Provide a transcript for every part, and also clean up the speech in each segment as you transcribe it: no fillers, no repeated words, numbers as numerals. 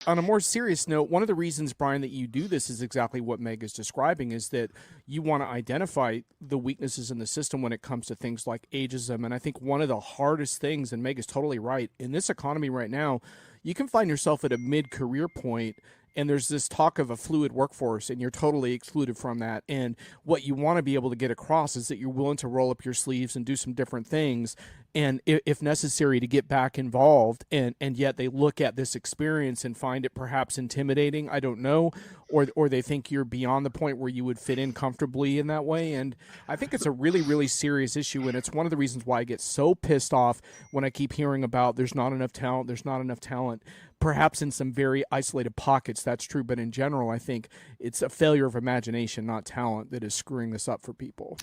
On a more serious note, one of the reasons, Brian, that you do this is exactly what Meg is describing, is that you want to identify the weaknesses in the system when it comes to things like ageism. And I think one of the hardest things, and Meg is totally right, in this economy right now, you can find yourself at a mid-career point and there's this talk of a fluid workforce and you're totally excluded from that. And what you want to be able to get across is that you're willing to roll up your sleeves and do some different things, and if necessary to get back involved. And yet they look at this experience and find it perhaps intimidating, I don't know, or they think you're beyond the point where you would fit in comfortably in that way. And I think it's a really, really serious issue, and it's one of the reasons why I get so pissed off when I keep hearing about there's not enough talent, there's not enough talent. Perhaps in some very isolated pockets that's true, but in general I think it's a failure of imagination, not talent, that is screwing this up for people.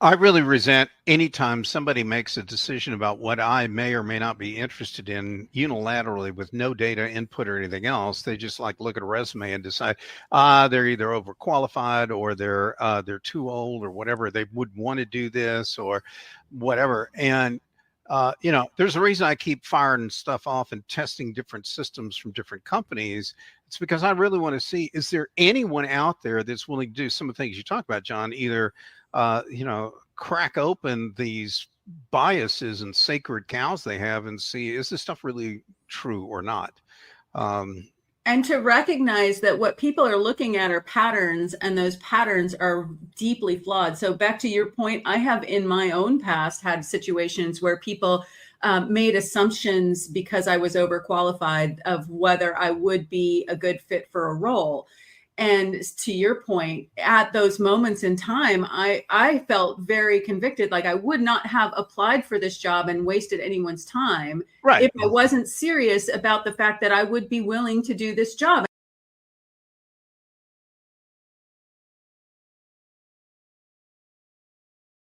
I really resent anytime somebody makes a decision about what I may or may not be interested in unilaterally with no data input or anything else. They just like look at a resume and decide they're either overqualified or they're too old or whatever. They would want to do this or whatever. And there's a reason I keep firing stuff off and testing different systems from different companies. It's because I really want to see, is there anyone out there that's willing to do some of the things you talk about, John, either crack open these biases and sacred cows they have and see, is this stuff really true or not? And to recognize that what people are looking at are patterns, and those patterns are deeply flawed. So back to your point, I have in my own past had situations where people made assumptions because I was overqualified of whether I would be a good fit for a role. And to your point, at those moments in time, I felt very convicted, like I would not have applied for this job and wasted anyone's time, right, if I wasn't serious about the fact that I would be willing to do this job.